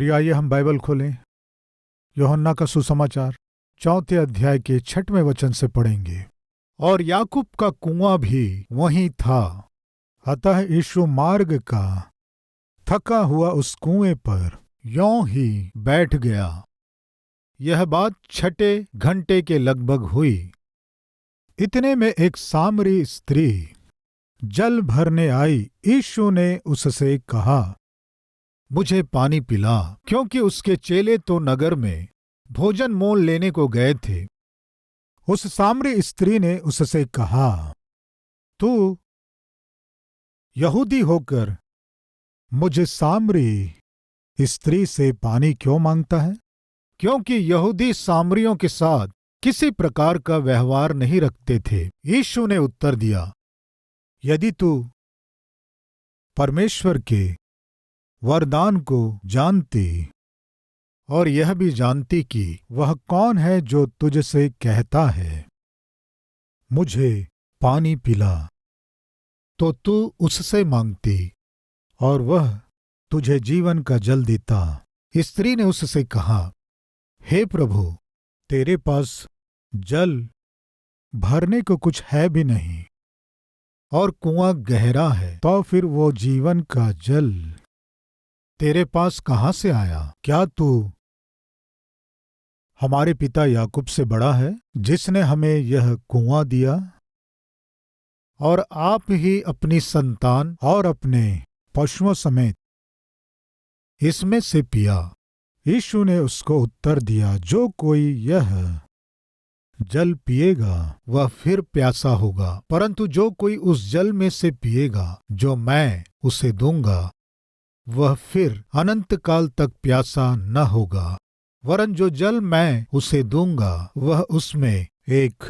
प्रिय, आइए हम बाइबल खोलें। यूहन्ना का सुसमाचार 4 अध्याय के 6वें वचन से पढ़ेंगे। और याकूब का कुआं भी वहीं था। अतः यीशु मार्ग का थका हुआ उस कुएं पर यों ही बैठ गया। यह बात 6 घंटे के लगभग हुई। इतने में एक सामरी स्त्री जल भरने आई। यीशु ने उससे कहा, मुझे पानी पिला, क्योंकि उसके चेले तो नगर में भोजन मोल लेने को गए थे। उस सामरी स्त्री ने उससे कहा, तू यहूदी होकर मुझे सामरी स्त्री से पानी क्यों मांगता है? क्योंकि यहूदी सामरियों के साथ किसी प्रकार का व्यवहार नहीं रखते थे। यीशु ने उत्तर दिया, यदि तू परमेश्वर के वरदान को जानती और यह भी जानती कि वह कौन है जो तुझसे कहता है, मुझे पानी पिला, तो तू उससे मांगती और वह तुझे जीवन का जल देता। स्त्री ने उससे कहा, हे प्रभु, तेरे पास जल भरने को कुछ है भी नहीं और कुआं गहरा है, तो फिर वो जीवन का जल तेरे पास कहाँ से आया? क्या तू हमारे पिता याकूब से बड़ा है, जिसने हमें यह कुआं दिया और आप ही अपनी संतान और अपने पशुओं समेत इसमें से पिया? यीशु ने उसको उत्तर दिया, जो कोई यह जल पिएगा वह फिर प्यासा होगा, परंतु जो कोई उस जल में से पिएगा जो मैं उसे दूंगा, वह फिर अनंत काल तक प्यासा न होगा, वरन जो जल मैं उसे दूंगा वह उसमें एक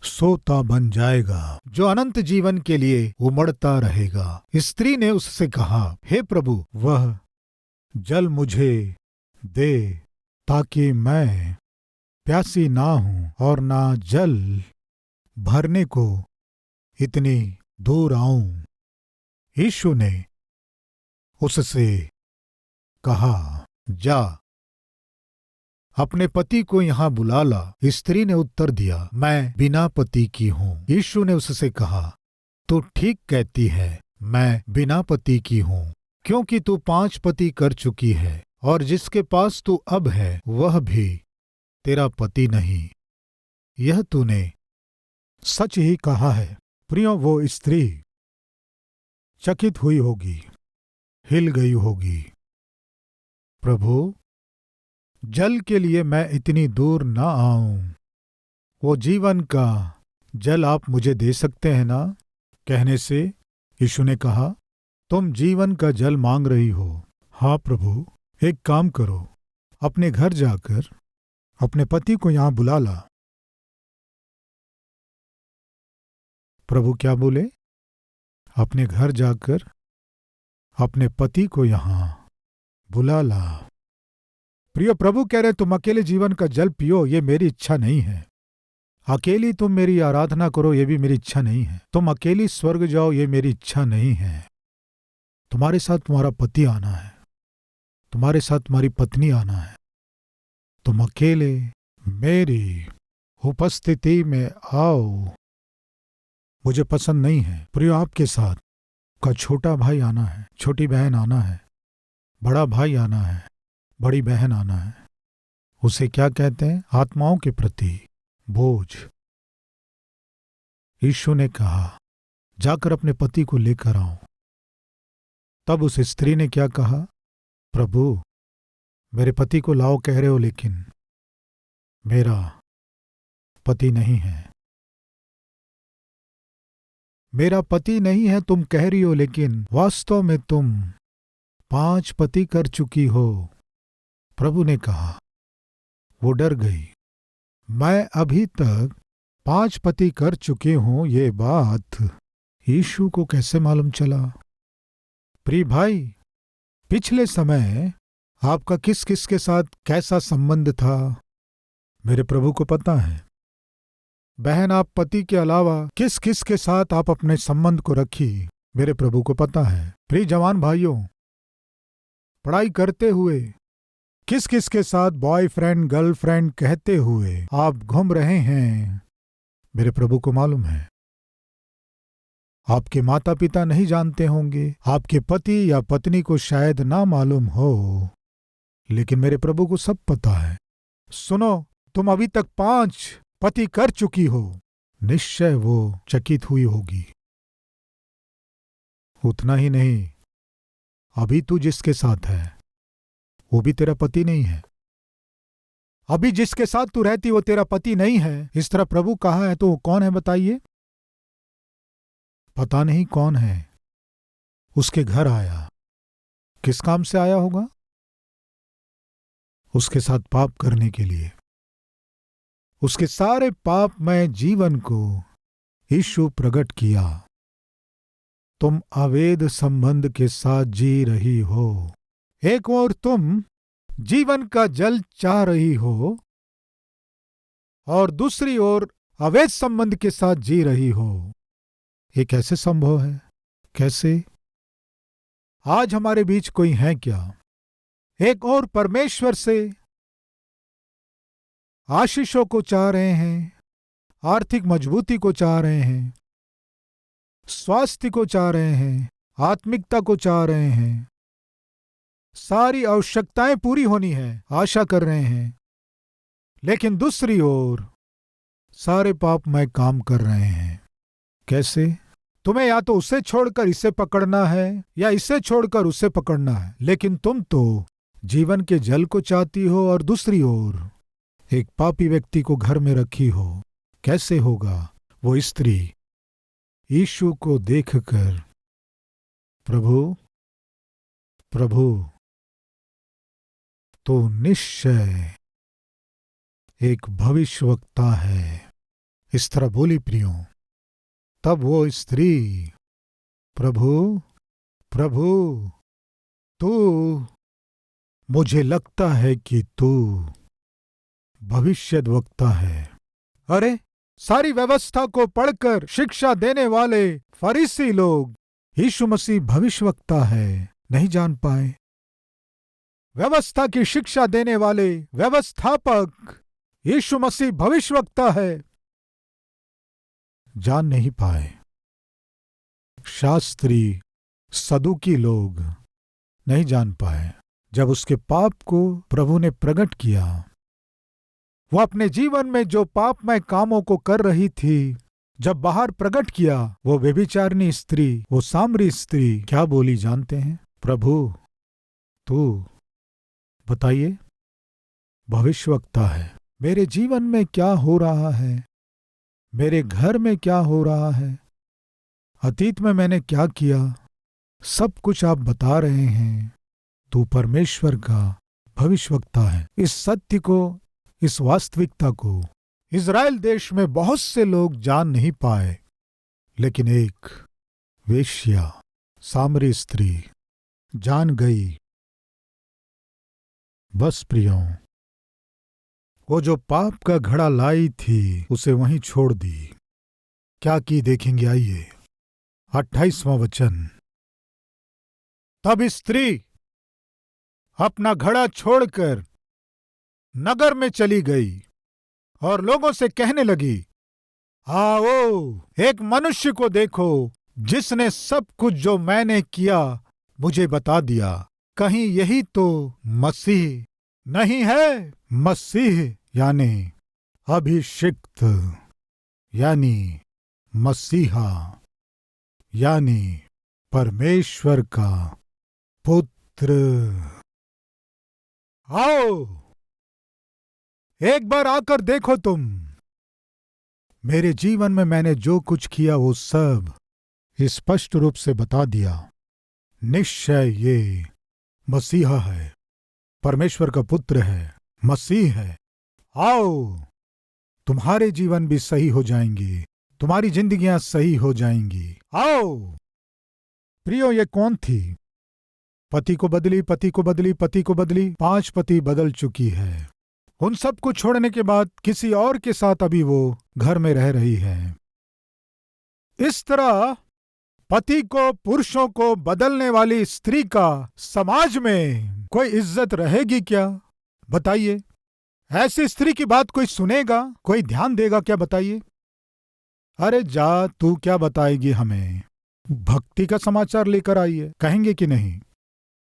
सोता बन जाएगा, जो अनंत जीवन के लिए उमड़ता रहेगा। स्त्री ने उससे कहा, हे प्रभु, वह जल मुझे दे, ताकि मैं प्यासी ना हूं और ना जल भरने को इतनी दूर आऊं। यीशु ने उससे कहा, जा, अपने पति को यहां बुला ला। स्त्री ने उत्तर दिया, मैं बिना पति की हूं। यीशु ने उससे कहा, तू ठीक कहती है, मैं बिना पति की हूं, क्योंकि तू 5 पति कर चुकी है और जिसके पास तू अब है वह भी तेरा पति नहीं। यह तूने सच ही कहा है। प्रियो, वो स्त्री चकित हुई होगी, हिल गई होगी। प्रभु, जल के लिए मैं इतनी दूर ना आऊं, वो जीवन का जल आप मुझे दे सकते हैं ना? कहने से यीशु ने कहा, तुम जीवन का जल मांग रही हो। हाँ प्रभु, एक काम करो, अपने घर जाकर अपने पति को यहां बुला ला। प्रभु क्या बोले? अपने घर जाकर अपने पति को यहां बुला ला। प्रिय, प्रभु कह रहे, तुम अकेले जीवन का जल पियो, ये मेरी इच्छा नहीं है। अकेली तुम मेरी आराधना करो, ये भी मेरी इच्छा नहीं है। तुम अकेली स्वर्ग जाओ, ये मेरी इच्छा नहीं है। तुम्हारे साथ तुम्हारा पति आना है, तुम्हारे साथ तुम्हारी पत्नी आना है। तुम अकेले मेरी उपस्थिति में आओ, मुझे पसंद नहीं है। प्रिय, आपके साथ का छोटा भाई आना है, छोटी बहन आना है, बड़ा भाई आना है, बड़ी बहन आना है। उसे क्या कहते हैं? आत्माओं के प्रति बोझ। यीशु ने कहा, जाकर अपने पति को लेकर आओ। तब उस स्त्री ने क्या कहा? प्रभु, मेरे पति को लाओ कह रहे हो, लेकिन मेरा पति नहीं है। मेरा पति नहीं है तुम कह रही हो, लेकिन वास्तव में तुम 5 पति कर चुकी हो। प्रभु ने कहा। वो डर गई। मैं अभी तक 5 पति कर चुकी हूं, ये बात यीशु को कैसे मालूम चला? प्रिय भाई, पिछले समय आपका किस किस के साथ कैसा संबंध था, मेरे प्रभु को पता है। बहन, आप पति के अलावा किस किस के साथ आप अपने संबंध को रखी, मेरे प्रभु को पता है। प्रिय जवान भाइयों, पढ़ाई करते हुए, किस किस के साथ बॉयफ्रेंड गर्लफ्रेंड कहते हुए आप घूम रहे हैं, मेरे प्रभु को मालूम है। आपके माता पिता नहीं जानते होंगे, आपके पति या पत्नी को शायद ना मालूम हो, लेकिन मेरे प्रभु को सब पता है। सुनो, तुम अभी तक 5 पति कर चुकी हो, निश्चय वो चकित हुई होगी। उतना ही नहीं, अभी तू जिसके साथ है वो भी तेरा पति नहीं है। अभी जिसके साथ तू रहती वो तेरा पति नहीं है, इस तरह प्रभु कहा है, तो वो कौन है बताइए? पता नहीं कौन है। उसके घर आया, किस काम से आया होगा? उसके साथ पाप करने के लिए। उसके सारे पापमय जीवन को यीशु प्रकट किया। तुम अवैध संबंध के साथ जी रही हो, एक ओर तुम जीवन का जल चाह रही हो और दूसरी ओर अवैध संबंध के साथ जी रही हो। ये कैसे संभव है? कैसे? आज हमारे बीच कोई है क्या? एक और परमेश्वर से आशीषों को चाह रहे हैं, आर्थिक मजबूती को चाह रहे हैं, स्वास्थ्य को चाह रहे हैं, आत्मिकता को चाह रहे हैं, सारी आवश्यकताएं पूरी होनी है, आशा कर रहे हैं, लेकिन दूसरी ओर सारे पापमय काम कर रहे हैं। कैसे? तुम्हें या तो उसे छोड़कर इसे पकड़ना है या इसे छोड़कर उसे पकड़ना है, लेकिन तुम तो जीवन के जल को चाहती हो और दूसरी ओर एक पापी व्यक्ति को घर में रखी हो। कैसे होगा? वो स्त्री यीशु को देखकर, प्रभु प्रभु तो निश्चय एक भविष्यवक्ता है, इस तरह बोली प्रियो। तब वो स्त्री, प्रभु प्रभु तू, मुझे लगता है कि तू भविष्यद्वक्ता है। अरे, सारी व्यवस्था को पढ़कर शिक्षा देने वाले फरीसी लोग यीशु मसीह भविष्यवक्ता है नहीं जान पाए। व्यवस्था की शिक्षा देने वाले व्यवस्थापक यीशु मसीह भविष्यवक्ता है जान नहीं पाए। शास्त्री सदूकी लोग नहीं जान पाए। जब उसके पाप को प्रभु ने प्रकट किया, वो अपने जीवन में जो पापमय कामों को कर रही थी, जब बाहर प्रकट किया, वो व्यभिचारिणी स्त्री, वो सामरी स्त्री क्या बोली जानते हैं? प्रभु तू बताइए, भविष्यवक्ता है, मेरे जीवन में क्या हो रहा है, मेरे घर में क्या हो रहा है, अतीत में मैंने क्या किया, सब कुछ आप बता रहे हैं। तू परमेश्वर का भविष्यवक्ता है। इस सत्य को, इस वास्तविकता को इज़राइल देश में बहुत से लोग जान नहीं पाए, लेकिन एक वेश्या, सामरी स्त्री जान गई। बस प्रियों, वो जो पाप का घड़ा लाई थी उसे वहीं छोड़ दी। क्या की देखेंगे, आइए 28वां वचन। तब स्त्री अपना घड़ा छोड़कर नगर में चली गई और लोगों से कहने लगी, आओ एक मनुष्य को देखो जिसने सब कुछ जो मैंने किया मुझे बता दिया। कहीं यही तो मसीह नहीं है? मसीह यानी अभिषिक्त, यानी मसीहा, यानी परमेश्वर का पुत्र। आओ एक बार आकर देखो तुम। मेरे जीवन में मैंने जो कुछ किया वो सब स्पष्ट रूप से बता दिया। निश्चय ये मसीहा है, परमेश्वर का पुत्र है, मसीह है। आओ, तुम्हारे जीवन भी सही हो जाएंगे, तुम्हारी जिंदगियां सही हो जाएंगी। आओ प्रियो, ये कौन थी? पति को बदली, पति को बदली, पति को बदली, 5 पति बदल चुकी है। उन सब को छोड़ने के बाद किसी और के साथ अभी वो घर में रह रही है। इस तरह पति को, पुरुषों को बदलने वाली स्त्री का समाज में कोई इज्जत रहेगी क्या? बताइए। ऐसी स्त्री की बात कोई सुनेगा, कोई ध्यान देगा क्या? बताइए। अरे जा, तू क्या बताएगी हमें? भक्ति का समाचार लेकर आई है, कहेंगे कि नहीं?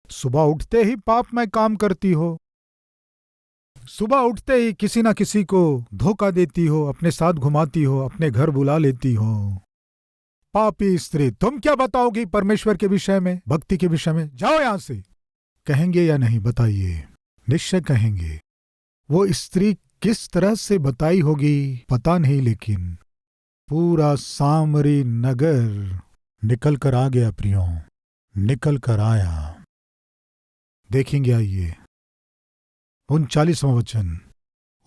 सुबह उठते ही पाप में काम करती हो, सुबह उठते ही किसी ना किसी को धोखा देती हो, अपने साथ घुमाती हो, अपने घर बुला लेती हो। पापी स्त्री, तुम क्या बताओगी परमेश्वर के विषय में, भक्ति के विषय में? जाओ यहां से। कहेंगे या नहीं? बताइए। निश्चय कहेंगे। वो स्त्री किस तरह से बताई होगी पता नहीं, लेकिन पूरा सामरी नगर निकल कर आ गया प्रियो, निकल कर आया। देखेंगे, आइए 39वां वचन।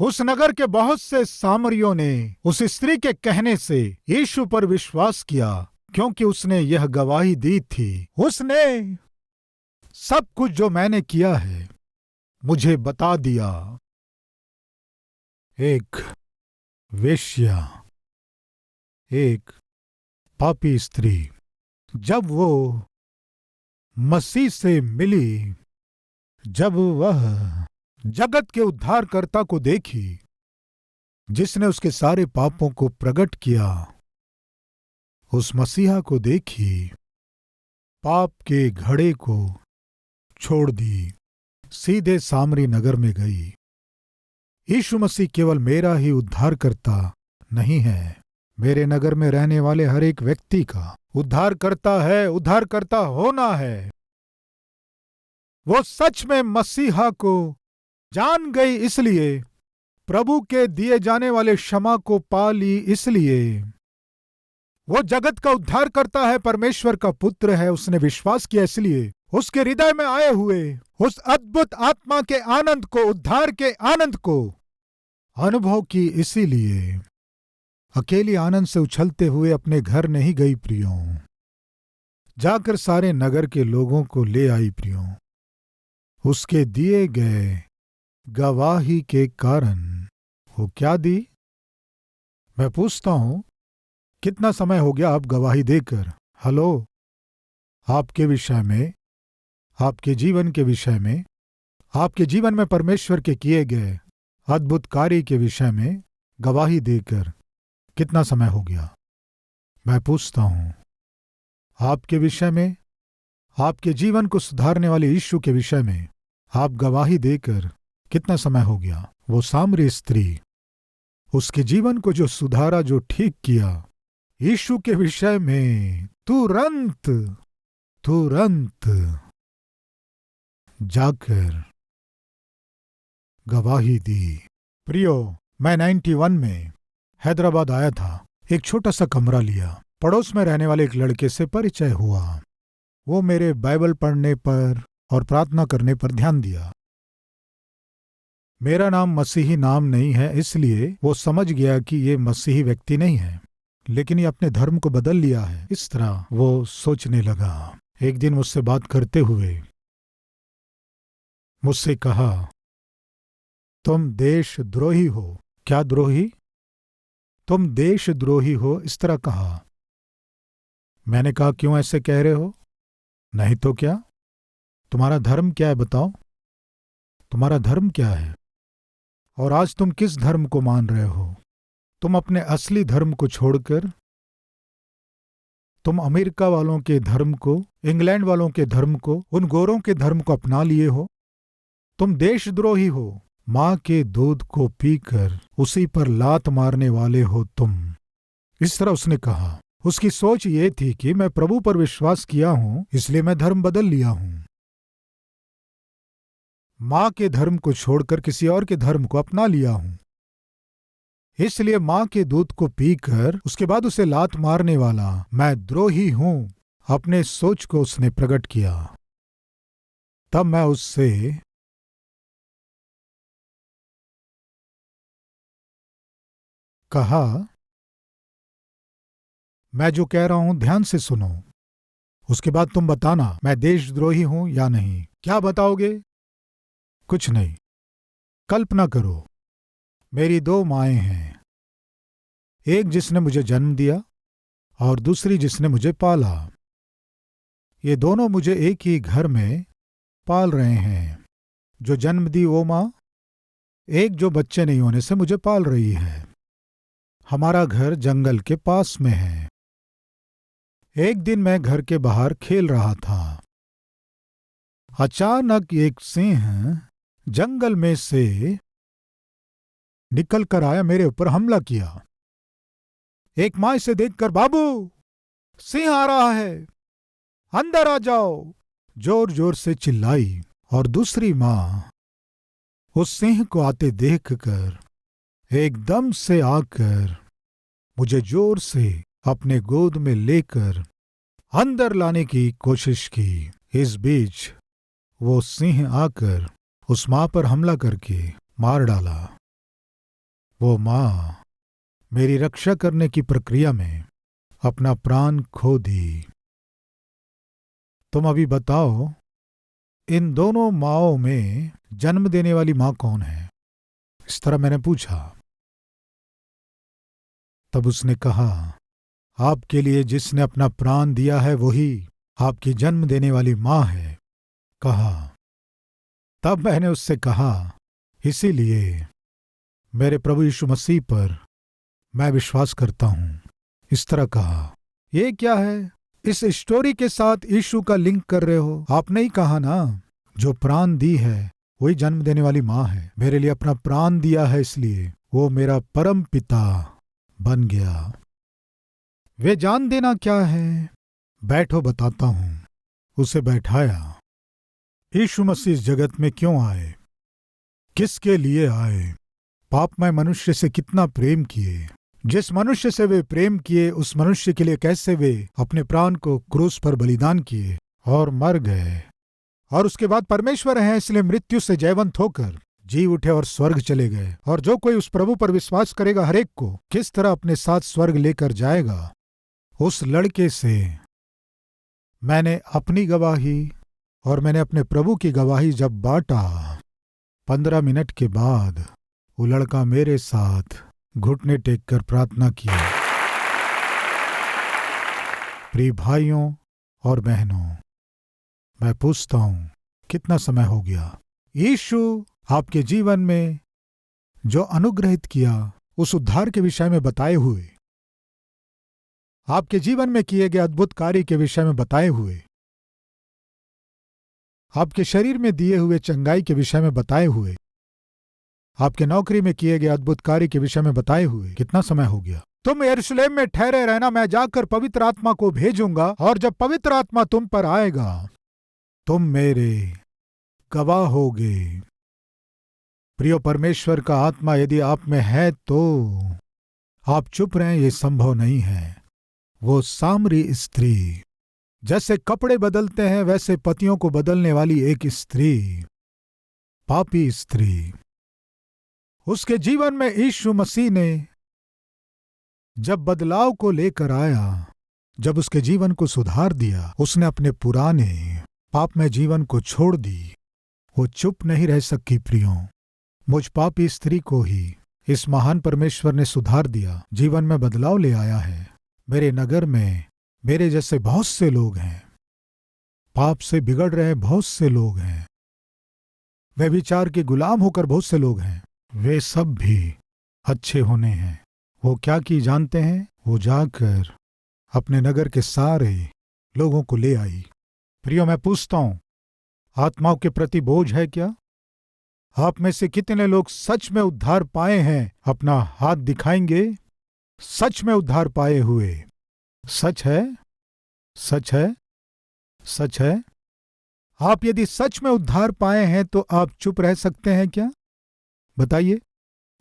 उस नगर के बहुत से सामरियों ने उस स्त्री के कहने से यीशु पर विश्वास किया, क्योंकि उसने यह गवाही दी थी, उसने सब कुछ जो मैंने किया है मुझे बता दिया। एक वेश्या, एक पापी स्त्री, जब वो मसीह से मिली, जब वह जगत के उद्धारकर्ता को देखी, जिसने उसके सारे पापों को प्रकट किया, उस मसीहा को देखी, पाप के घड़े को छोड़ दी, सीधे सामरी नगर में गई। यीशु मसीह केवल मेरा ही उद्धारकर्ता नहीं है, मेरे नगर में रहने वाले हर एक व्यक्ति का उद्धारकर्ता है, उद्धारकर्ता होना है। वो सच में मसीहा को जान गई, इसलिए प्रभु के दिए जाने वाले क्षमा को पा ली, इसलिए वो जगत का उद्धारकर्ता है, परमेश्वर का पुत्र है। उसने विश्वास किया, इसलिए उसके हृदय में आए हुए उस अद्भुत आत्मा के आनंद को, उद्धार के आनंद को अनुभव की, इसीलिए अकेली आनंद से उछलते हुए अपने घर नहीं गई प्रियो, जाकर सारे नगर के लोगों को ले आई प्रियो। उसके दिए गए गवाही के कारण वो क्या दी? मैं पूछता हूं, कितना समय हो गया आप गवाही देकर? हेलो, आपके विषय में, आपके जीवन के विषय में, आपके जीवन में परमेश्वर के किए गए अद्भुत कार्य के विषय में गवाही देकर कितना समय हो गया? मैं पूछता हूं, आपके विषय में, आपके जीवन को सुधारने वाले यीशु के विषय में आप गवाही देकर कितना समय हो गया? वो सामरी स्त्री, उसके जीवन को जो सुधारा, जो ठीक किया, यीशु के विषय में तुरंत जाकर गवाही दी। प्रियो, मैं 91 में हैदराबाद आया था। एक छोटा सा कमरा लिया, पड़ोस में रहने वाले एक लड़के से परिचय हुआ। वो मेरे बाइबल पढ़ने पर और प्रार्थना करने पर ध्यान दिया। मेरा नाम मसीही नाम नहीं है, इसलिए वो समझ गया कि ये मसीही व्यक्ति नहीं है, लेकिन ये अपने धर्म को बदल लिया है। इस तरह वो सोचने लगा। एक दिन मुझसे बात करते हुए मुझसे कहा, तुम देशद्रोही हो। क्या द्रोही? तुम देशद्रोही हो, इस तरह कहा। मैंने कहा, क्यों ऐसे कह रहे हो? नहीं तो क्या? तुम्हारा धर्म क्या है बताओ? तुम्हारा धर्म क्या है? और आज तुम किस धर्म को मान रहे हो? तुम अपने असली धर्म को छोड़कर तुम अमेरिका वालों के धर्म को, इंग्लैंड वालों के धर्म को, उन गोरों के धर्म को अपना लिए हो। तुम देशद्रोही हो। मां के दूध को पीकर उसी पर लात मारने वाले हो तुम। इस तरह उसने कहा। उसकी सोच ये थी कि मैं प्रभु पर विश्वास किया हूं, इसलिए मैं धर्म बदल लिया हूं। मां के धर्म को छोड़कर किसी और के धर्म को अपना लिया हूं, इसलिए मां के दूध को पीकर उसके बाद उसे लात मारने वाला मैं द्रोही हूं। अपने सोच को उसने प्रकट किया। तब मैं उससे कहा, मैं जो कह रहा हूं ध्यान से सुनो, उसके बाद तुम बताना मैं देशद्रोही हूं या नहीं। क्या बताओगे? कुछ नहीं। कल्पना करो, मेरी 2 माएं हैं, एक जिसने मुझे जन्म दिया और दूसरी जिसने मुझे पाला। ये दोनों मुझे एक ही घर में पाल रहे हैं। जो जन्म दी वो माँ, एक जो बच्चे नहीं होने से मुझे पाल रही है। हमारा घर जंगल के पास में है। एक दिन मैं घर के बाहर खेल रहा था। अचानक एक सिंह जंगल में से निकल कर आया, मेरे ऊपर हमला किया। एक माँ इसे देखकर, बाबू सिंह आ रहा है, अंदर आ जाओ, जोर जोर से चिल्लाई। और दूसरी माँ उस सिंह को आते देखकर एकदम से आकर मुझे जोर से अपने गोद में लेकर अंदर लाने की कोशिश की। इस बीच वो सिंह आकर उस माँ पर हमला करके मार डाला। वो माँ मेरी रक्षा करने की प्रक्रिया में अपना प्राण खो दी। तुम अभी बताओ, इन दोनों माँओं में जन्म देने वाली माँ कौन है? इस तरह मैंने पूछा। तब उसने कहा, आपके लिए जिसने अपना प्राण दिया है वही आपकी जन्म देने वाली माँ है, कहा। तब मैंने उससे कहा, इसीलिए मेरे प्रभु यीशु मसीह पर मैं विश्वास करता हूं। इस तरह कहा। ये क्या है? इस स्टोरी के साथ यीशु का लिंक कर रहे हो? आपने ही कहा ना, जो प्राण दी है वही जन्म देने वाली माँ है। मेरे लिए अपना प्राण दिया है, इसलिए वो मेरा परम पिता बन गया। वे जान देना क्या है? बैठो बताता हूं। उसे बैठाया। यीशु मसीह इस जगत में क्यों आए? किसके लिए आए? पापमय मनुष्य से कितना प्रेम किए। जिस मनुष्य से वे प्रेम किए उस मनुष्य के लिए कैसे वे अपने प्राण को क्रूस पर बलिदान किए और मर गए। और उसके बाद परमेश्वर हैं, इसलिए मृत्यु से जयवंत होकर जी उठे और स्वर्ग चले गए। और जो कोई उस प्रभु पर विश्वास करेगा, हर एक को किस तरह अपने साथ स्वर्ग लेकर जाएगा। उस लड़के से मैंने अपनी गवाही और मैंने अपने प्रभु की गवाही जब बांटा, 15 मिनट के बाद वो लड़का मेरे साथ घुटने टेक कर प्रार्थना किया। प्रिय भाइयों और बहनों, मैं पूछता हूं, कितना समय हो गया यीशु आपके जीवन में जो अनुग्रहित किया उस उद्धार के विषय में बताए हुए, आपके जीवन में किए गए अद्भुत कार्य के विषय में बताए हुए, आपके शरीर में दिए हुए चंगाई के विषय में बताए हुए, आपके नौकरी में किए गए अद्भुत कार्य के विषय में बताए हुए कितना समय हो गया? तुम यरूशलेम में ठहरे रहना, मैं जाकर पवित्र आत्मा को भेजूंगा, और जब पवित्र आत्मा तुम पर आएगा तुम मेरे गवाह होगे। प्रियो, परमेश्वर का आत्मा यदि आप में है तो आप चुप रहें, ये संभव नहीं है। वो सामरी स्त्री जैसे कपड़े बदलते हैं वैसे पतियों को बदलने वाली एक स्त्री, पापी स्त्री, उसके जीवन में यीशु मसीह ने जब बदलाव को लेकर आया, जब उसके जीवन को सुधार दिया, उसने अपने पुराने पापमय जीवन को छोड़ दी। वो चुप नहीं रह सकी। प्रियो, मुझ पापी स्त्री को ही इस महान परमेश्वर ने सुधार दिया, जीवन में बदलाव ले आया है। मेरे नगर में मेरे जैसे बहुत से लोग हैं, पाप से बिगड़ रहे बहुत से लोग हैं, व्यभिचार के गुलाम होकर बहुत से लोग हैं। वे सब भी अच्छे होने हैं। वो क्या की जानते हैं? वो जाकर अपने नगर के सारे लोगों को ले आई। प्रियो, मैं पूछता हूं, आत्माओं के प्रति बोझ है क्या? आप में से कितने लोग सच में उद्धार पाए हैं? अपना हाथ दिखाएंगे। सच में उद्धार पाए हुए। सच है, सच है, सच है। आप यदि सच में उद्धार पाए हैं तो आप चुप रह सकते हैं क्या? बताइए।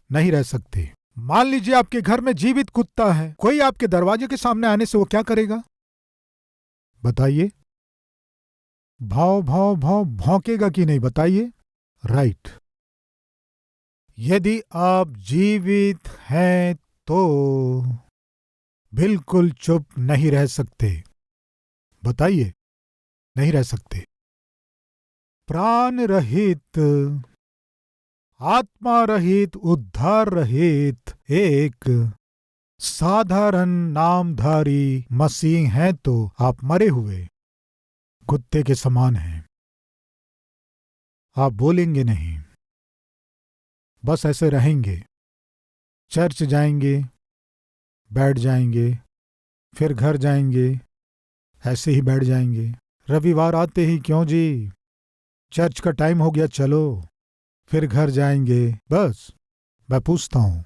नहीं रह सकते। मान लीजिए आपके घर में जीवित कुत्ता है, कोई आपके दरवाजे के सामने आने से वो क्या करेगा? बताइए। भाव भाव भाव भौंकेगा कि नहीं? बताइए। राइट। यदि आप जीवित हैं तो बिल्कुल चुप नहीं रह सकते। बताइए। नहीं रह सकते। प्राण रहित, आत्मा रहित, उद्धार रहित एक साधारण नामधारी मसीह हैं तो आप मरे हुए कुत्ते के समान हैं। आप बोलेंगे नहीं, बस ऐसे रहेंगे। चर्च जाएंगे, बैठ जाएंगे, फिर घर जाएंगे, ऐसे ही बैठ जाएंगे। रविवार आते ही, क्यों जी, चर्च का टाइम हो गया, चलो, फिर घर जाएंगे, बस। मैं पूछता हूं,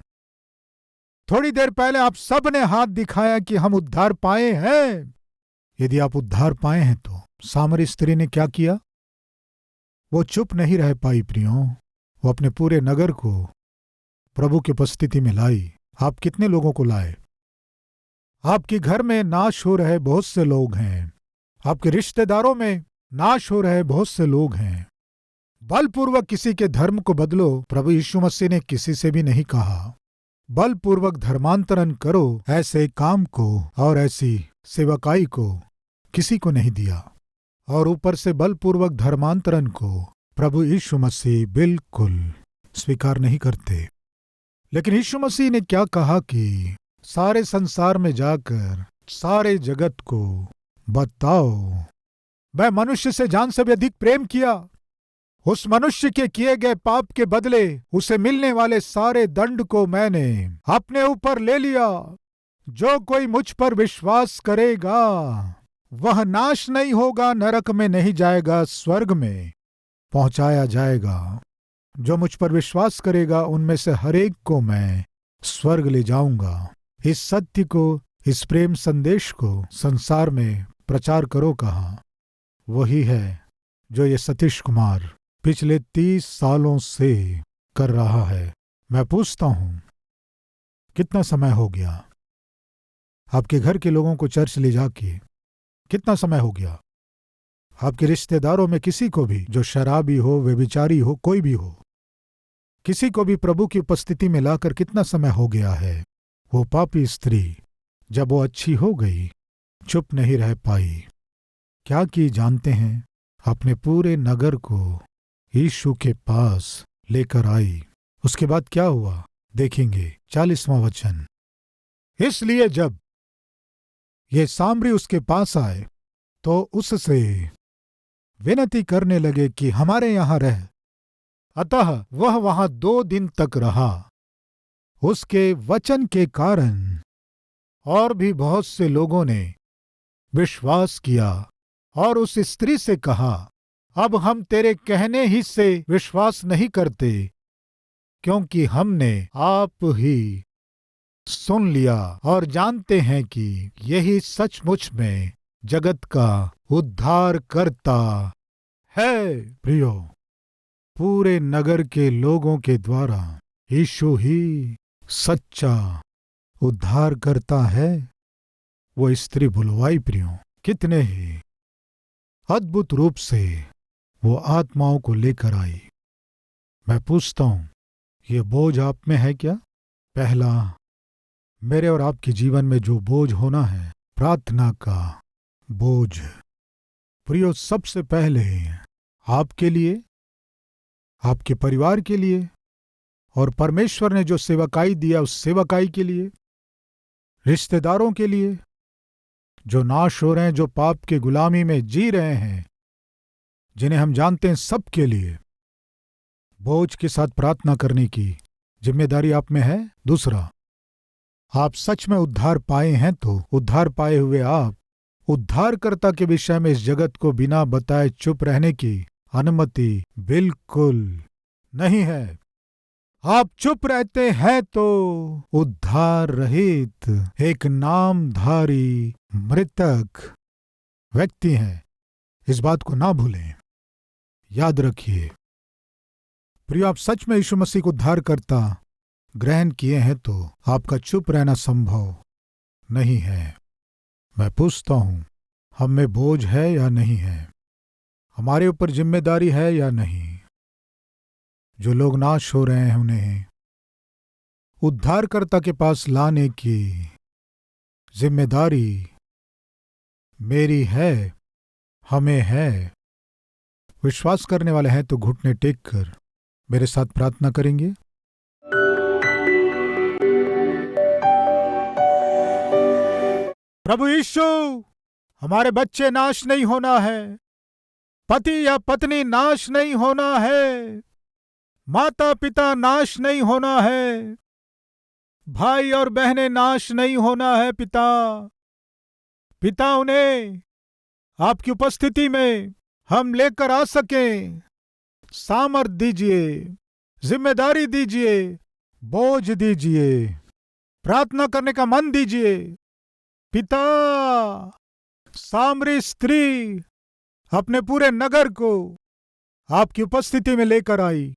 थोड़ी देर पहले आप सब ने हाथ दिखाया कि हम उद्धार पाए हैं। यदि आप उद्धार पाए हैं तो सामरी स्त्री ने क्या किया? वो चुप नहीं रह पाई प्रियो। वो अपने पूरे नगर को प्रभु की उपस्थिति में लाई। आप कितने लोगों को लाए? आपके घर में नाश हो रहे बहुत से लोग हैं। आपके रिश्तेदारों में नाश हो रहे बहुत से लोग हैं। बलपूर्वक किसी के धर्म को बदलो, प्रभु यीशु मसीह ने किसी से भी नहीं कहा। बलपूर्वक धर्मांतरण करो, ऐसे काम को और ऐसी सेवकाई को किसी को नहीं दिया। और ऊपर से बलपूर्वक धर्मांतरण को प्रभु यीशु मसीह बिल्कुल स्वीकार नहीं करते। लेकिन यीशु मसीह ने क्या कहा कि सारे संसार में जाकर सारे जगत को बताओ, मैं मनुष्य से जान से भी अधिक प्रेम किया। उस मनुष्य के किए गए पाप के बदले उसे मिलने वाले सारे दंड को मैंने अपने ऊपर ले लिया। जो कोई मुझ पर विश्वास करेगा वह नाश नहीं होगा, नरक में नहीं जाएगा, स्वर्ग में पहुंचाया जाएगा। जो मुझ पर विश्वास करेगा उनमें से हर एक को मैं स्वर्ग ले जाऊंगा। इस सत्य को, इस प्रेम संदेश को संसार में प्रचार करो कहा। वही है जो ये सतीश कुमार पिछले 30 सालों से कर रहा है। मैं पूछता हूं, कितना समय हो गया आपके घर के लोगों को चर्च ले जाके? कितना समय हो गया आपके रिश्तेदारों में किसी को भी, जो शराबी हो, व्यभिचारी हो, कोई भी हो, किसी को भी प्रभु की उपस्थिति में लाकर कितना समय हो गया है? वो पापी स्त्री जब वो अच्छी हो गई, चुप नहीं रह पाई। क्या की जानते हैं? अपने पूरे नगर को यीशु के पास लेकर आई। उसके बाद क्या हुआ देखेंगे, 40वां वचन। इसलिए जब ये सामरी उसके पास आए तो उससे विनती करने लगे कि हमारे यहां रह। अतः वह वहां 2 दिन तक रहा। उसके वचन के कारण और भी बहुत से लोगों ने विश्वास किया और उस स्त्री से कहा, अब हम तेरे कहने ही से विश्वास नहीं करते, क्योंकि हमने आप ही सुन लिया और जानते हैं कि यही सचमुच में जगत का उद्धार करता है। प्रियो, पूरे नगर के लोगों के द्वारा यीशु ही सच्चा उद्धार करता है। वो स्त्री बुलवाई प्रियो, कितने ही अद्भुत रूप से वो आत्माओं को लेकर आई। मैं पूछता हूं, ये बोझ आप में है क्या? पहला, मेरे और आपके जीवन में जो बोझ होना है, प्रार्थना का बोझ। प्रियो, सबसे पहले आपके लिए, आपके परिवार के लिए और परमेश्वर ने जो सेवकाई दिया उस सेवकाई के लिए, रिश्तेदारों के लिए जो नाश हो रहे हैं, जो पाप के गुलामी में जी रहे हैं, जिन्हें हम जानते हैं, सबके लिए बोझ के साथ प्रार्थना करने की जिम्मेदारी आप में है। दूसरा, आप सच में उद्धार पाए हैं तो उद्धार पाए हुए आप उद्धारकर्ता के विषय में इस जगत को बिना बताए चुप रहने की अनुमति बिल्कुल नहीं है। आप चुप रहते हैं तो उद्धार रहित एक नामधारी मृतक व्यक्ति हैं। इस बात को ना भूलें, याद रखिए। प्रिय, आप सच में यीशु मसीह को उद्धारकर्ता ग्रहण किए हैं तो आपका चुप रहना संभव नहीं है। मैं पूछता हूं, हम में बोझ है या नहीं है? हमारे ऊपर जिम्मेदारी है या नहीं? जो लोग नाश हो रहे हैं उन्हें उद्धारकर्ता के पास लाने की जिम्मेदारी मेरी है, हमें है। विश्वास करने वाले हैं तो घुटने टेक कर मेरे साथ प्रार्थना करेंगे। प्रभु यीशु, हमारे बच्चे नाश नहीं होना है, पति या पत्नी नाश नहीं होना है, माता पिता नाश नहीं होना है, भाई और बहनें नाश नहीं होना है। पिता उन्हें आपकी उपस्थिति में हम लेकर आ सकें। सामर्थ दीजिए, जिम्मेदारी दीजिए, बोझ दीजिए, प्रार्थना करने का मन दीजिए। पिता, सामरी स्त्री अपने पूरे नगर को आपकी उपस्थिति में लेकर आई।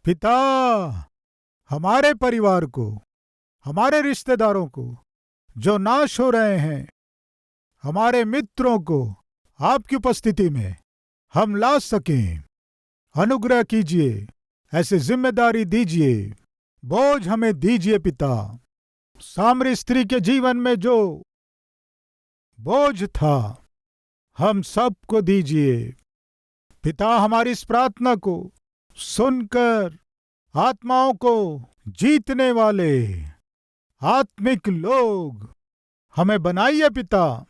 पिता, हमारे परिवार को, हमारे रिश्तेदारों को जो नाश हो रहे हैं, हमारे मित्रों को आपकी उपस्थिति में हम ला सकें। अनुग्रह कीजिए, ऐसे जिम्मेदारी दीजिए, बोझ हमें दीजिए। पिता, सामरी स्त्री के जीवन में जो बोझ था हम सबको दीजिए। पिता, हमारी इस प्रार्थना को सुनकर आत्माओं को जीतने वाले आत्मिक लोग हमें बनाइए। पिता,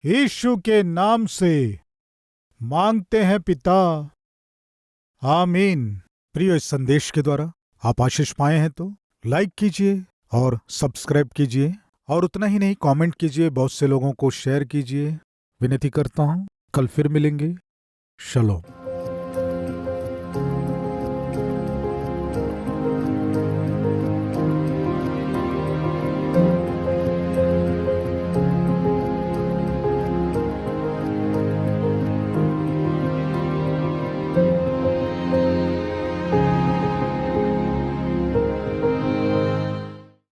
यीशु के नाम से मांगते हैं पिता, आमीन। प्रिय, इस संदेश के द्वारा आप आशीष पाए हैं तो लाइक कीजिए और सब्सक्राइब कीजिए, और उतना ही नहीं, कमेंट कीजिए, बहुत से लोगों को शेयर कीजिए। विनती करता हूं, कल फिर मिलेंगे। शलोम।